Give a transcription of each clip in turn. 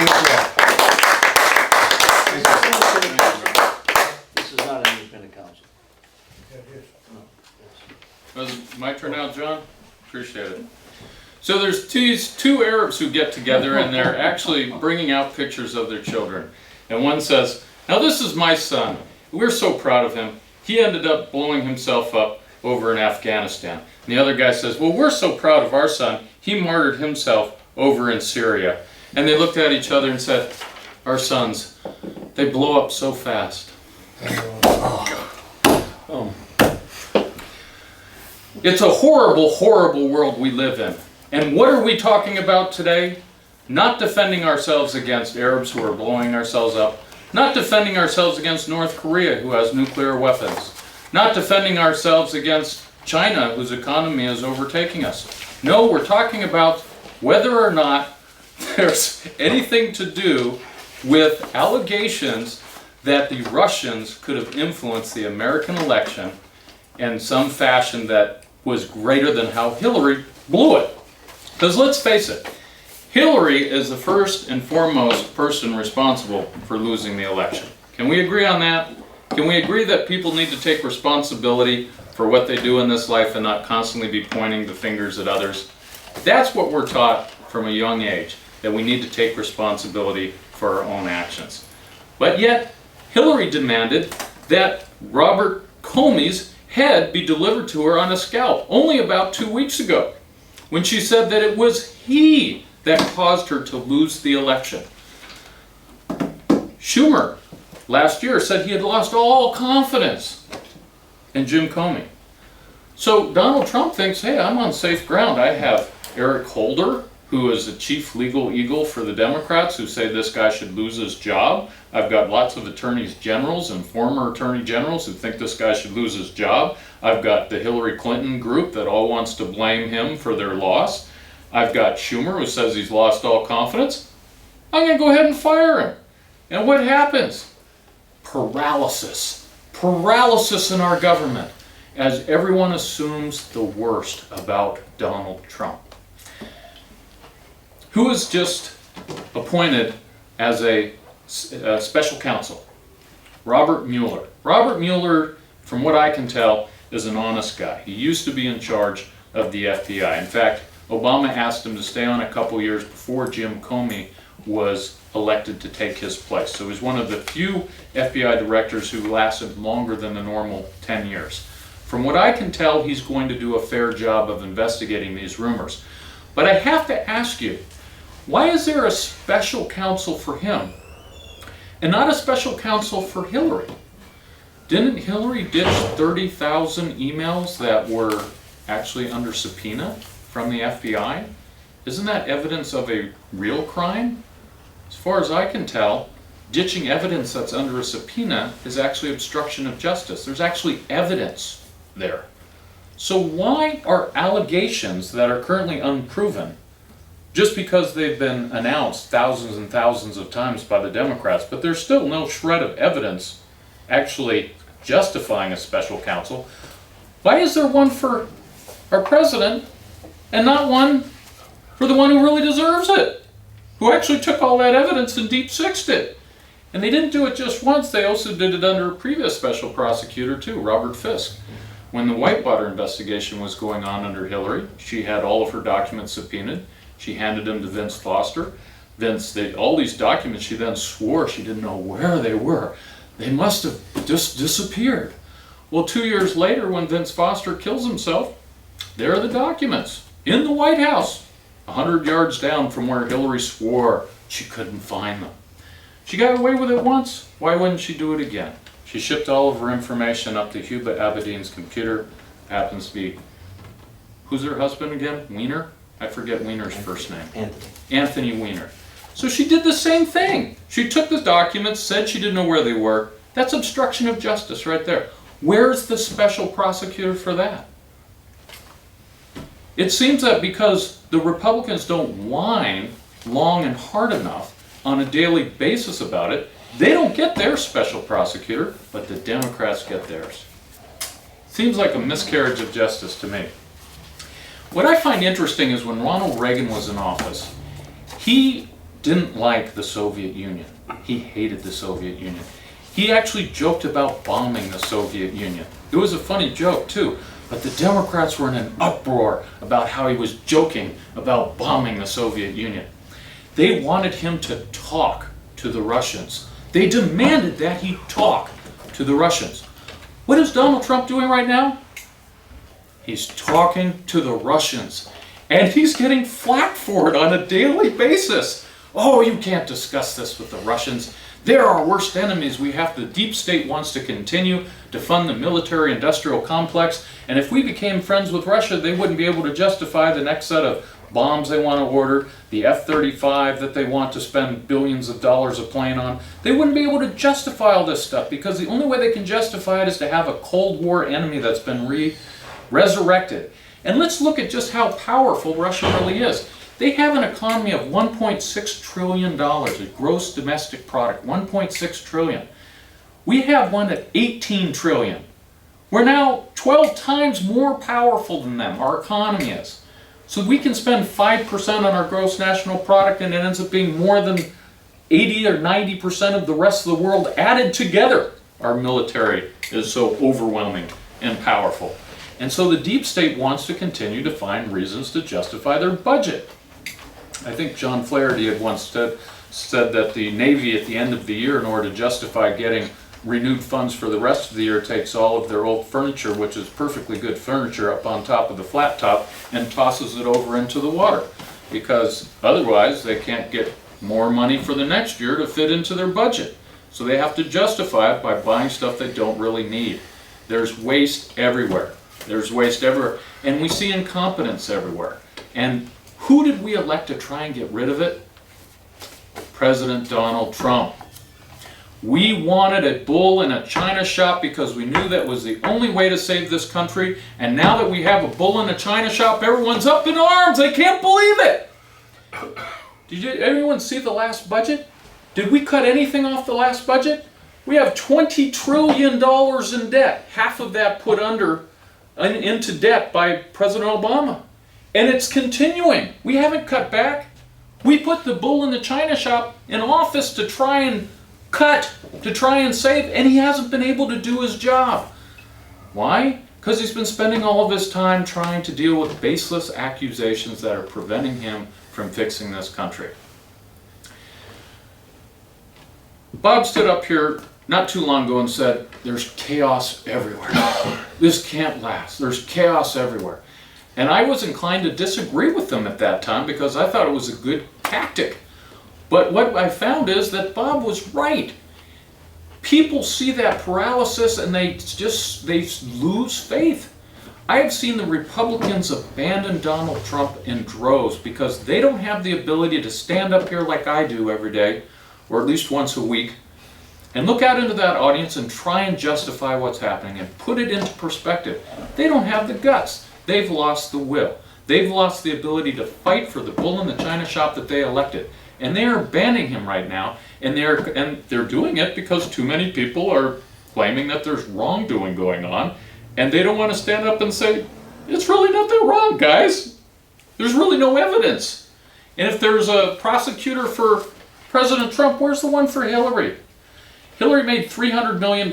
This is not an independent council. Was it my turn now, John? Appreciate it. So there's these two Arabs who get together and they're actually bringing out pictures of their children. And one says, now this is my son. We're so proud of him. He ended up blowing himself up over in Afghanistan. And the other guy says, well, we're so proud of our son. He martyred himself over in Syria. And they looked at each other and said, our sons, they blow up so fast. Oh. It's a horrible, horrible world we live in. And what are we talking about today? Not defending ourselves against Arabs who are blowing ourselves up. Not defending ourselves against North Korea, who has nuclear weapons. Not defending ourselves against China, whose economy is overtaking us. No, we're talking about whether or not there's anything to do with allegations that the Russians could have influenced the American election in some fashion that was greater than how Hillary blew it. Because let's face it, Hillary is the first and foremost person responsible for losing the election. Can we agree on that? Can we agree that people need to take responsibility for what they do in this life and not constantly be pointing the fingers at others? That's what we're taught from a young age, that we need to take responsibility for our own actions. But yet, Hillary demanded that Robert Comey's head be delivered to her on a scalp only about 2 weeks ago, when she said that it was he that caused her to lose the election. Schumer last year said he had lost all confidence in Jim Comey. So Donald Trump thinks, hey, I'm on safe ground. I have Eric Holder, who is the chief legal eagle for the Democrats, who say this guy should lose his job. I've got lots of attorneys generals and former attorney generals who think this guy should lose his job. I've got the Hillary Clinton group that all wants to blame him for their loss. I've got Schumer, who says he's lost all confidence. I'm going to go ahead and fire him. And what happens? Paralysis. Paralysis in our government, as everyone assumes the worst about Donald Trump, who was just appointed as a special counsel, Robert Mueller. Robert Mueller, from what I can tell, is an honest guy. He used to be in charge of the FBI. In fact, Obama asked him to stay on a couple years before Jim Comey was elected to take his place. So he's one of the few FBI directors who lasted longer than the normal 10 years. From what I can tell, he's going to do a fair job of investigating these rumors. But I have to ask you, why is there a special counsel for him and not a special counsel for Hillary? Didn't Hillary ditch 30,000 emails that were actually under subpoena from the FBI? Isn't that evidence of a real crime? As far as I can tell, ditching evidence that's under a subpoena is actually obstruction of justice. There's actually evidence there. So why are allegations that are currently unproven, just because they've been announced thousands and thousands of times by the Democrats, but there's still no shred of evidence actually justifying a special counsel, why is there one for our president and not one for the one who really deserves it, who actually took all that evidence and deep-sixed it? And they didn't do it just once, they also did it under a previous special prosecutor too, Robert Fisk. When the Whitewater investigation was going on under Hillary, she had all of her documents subpoenaed. She handed them to Vince Foster. All these documents, she then swore she didn't know where they were. They must have just disappeared. Well, 2 years later, when Vince Foster kills himself, there are the documents in the White House, 100 yards down from where Hillary swore she couldn't find them. She got away with it once. Why wouldn't she do it again? She shipped all of her information up to Huba Abedin's computer. Happens to be, who's her husband again? Weiner? I forget Weiner's first name. Anthony Weiner. So she did the same thing. She took the documents, said she didn't know where they were. That's obstruction of justice right there. Where's the special prosecutor for that? It seems that because the Republicans don't whine long and hard enough on a daily basis about it, they don't get their special prosecutor, but the Democrats get theirs. Seems like a miscarriage of justice to me. What I find interesting is when Ronald Reagan was in office, he didn't like the Soviet Union. He hated the Soviet Union. He actually joked about bombing the Soviet Union. It was a funny joke too, but the Democrats were in an uproar about how he was joking about bombing the Soviet Union. They wanted him to talk to the Russians. They demanded that he talk to the Russians. What is Donald Trump doing right now? He's talking to the Russians, and he's getting flack for it on a daily basis. Oh, you can't discuss this with the Russians. They're our worst enemies. The deep state wants to continue to fund the military-industrial complex, and if we became friends with Russia, they wouldn't be able to justify the next set of bombs they want to order, the F-35 that they want to spend billions of dollars a plane on. They wouldn't be able to justify all this stuff, because the only way they can justify it is to have a Cold War enemy that's been resurrected. And let's look at just how powerful Russia really is. They have an economy of $1.6 trillion, a gross domestic product, $1.6 trillion. We have one at $18 trillion. We're now 12 times more powerful than them, our economy is. So we can spend 5% on our gross national product, and it ends up being more than 80 or 90% of the rest of the world added together. Our military is so overwhelming and powerful. And so the deep state wants to continue to find reasons to justify their budget. I think John Flaherty had once said that the Navy at the end of the year, in order to justify getting renewed funds for the rest of the year, takes all of their old furniture, which is perfectly good furniture, up on top of the flat top and tosses it over into the water, because otherwise they can't get more money for the next year to fit into their budget. So they have to justify it by buying stuff they don't really need. There's waste everywhere. There's waste everywhere. And we see incompetence everywhere. And who did we elect to try and get rid of it? President Donald Trump. We wanted a bull in a china shop because we knew that was the only way to save this country. And now that we have a bull in a china shop, everyone's up in arms. They can't believe it. Did everyone see the last budget? Did we cut anything off the last budget? We have $20 trillion in debt. Half of that put into debt by President Obama. And it's continuing. We haven't cut back. We put the bull in the china shop in office to try and save, and he hasn't been able to do his job. Why? Because he's been spending all of his time trying to deal with baseless accusations that are preventing him from fixing this country. Bob stood up here not too long ago and said, there's chaos everywhere. This can't last. There's chaos everywhere. And I was inclined to disagree with them at that time because I thought it was a good tactic. But what I found is that Bob was right. People see that paralysis and they lose faith. I have seen the Republicans abandon Donald Trump in droves because they don't have the ability to stand up here like I do every day, or at least once a week, and look out into that audience and try and justify what's happening and put it into perspective. They don't have the guts. They've lost the will. They've lost the ability to fight for the bull in the china shop that they elected. And they are banning him right now, and they're doing it because too many people are claiming that there's wrongdoing going on, and they don't want to stand up and say, it's really not that wrong, guys. There's really no evidence. And if there's a prosecutor for President Trump, where's the one for Hillary? Hillary made $300 million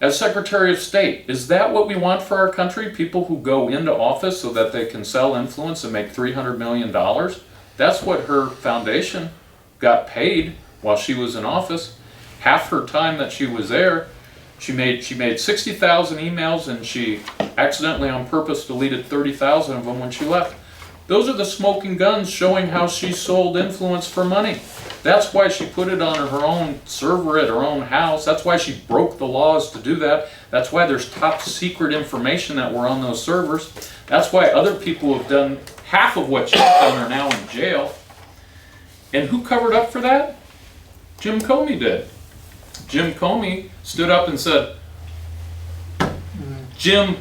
as Secretary of State. Is that what we want for our country? People who go into office so that they can sell influence and make $300 million? That's what her foundation got paid while she was in office. Half her time that she was there, she made 60,000 emails, and she accidentally on purpose deleted 30,000 of them when she left. Those are the smoking guns showing how she sold influence for money. That's why she put it on her own server at her own house. That's why she broke the laws to do that. That's why there's top secret information that were on those servers. That's why other people who have done half of what she's done are now in jail. And who covered up for that? Jim Comey did. Jim Comey stood up and said, Jim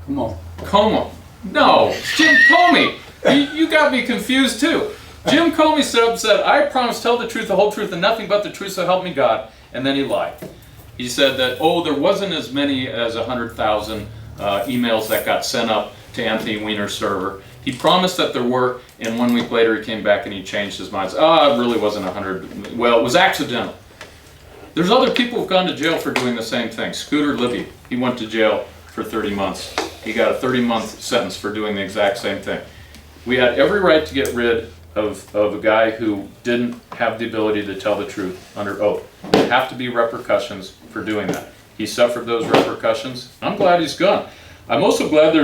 Comey. No, Jim Comey. You got me confused too. Jim Comey stood up and said, I promise to tell the truth, the whole truth, and nothing but the truth, so help me God. And then he lied. He said that, there wasn't as many as 100,000 emails that got sent up to Anthony Weiner's server. He promised that there were, and 1 week later he came back and he changed his mind. It really wasn't 100. Well, it was accidental. There's other people who've gone to jail for doing the same thing. Scooter Libby, he went to jail for 30 months. He got a 30-month sentence for doing the exact same thing. We had every right to get rid of a guy who didn't have the ability to tell the truth under oath. There have to be repercussions for doing that. He suffered those repercussions. I'm glad he's gone. I'm also glad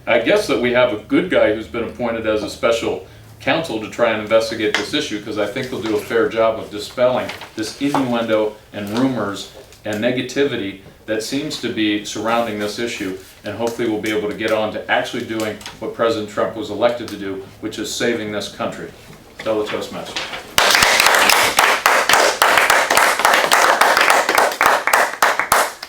I guess that we have a good guy who's been appointed as a special counsel to try and investigate this issue, because I think he'll do a fair job of dispelling this innuendo and rumors and negativity that seems to be surrounding this issue, and hopefully we'll be able to get on to actually doing what President Trump was elected to do, which is saving this country. Tell the Toastmasters.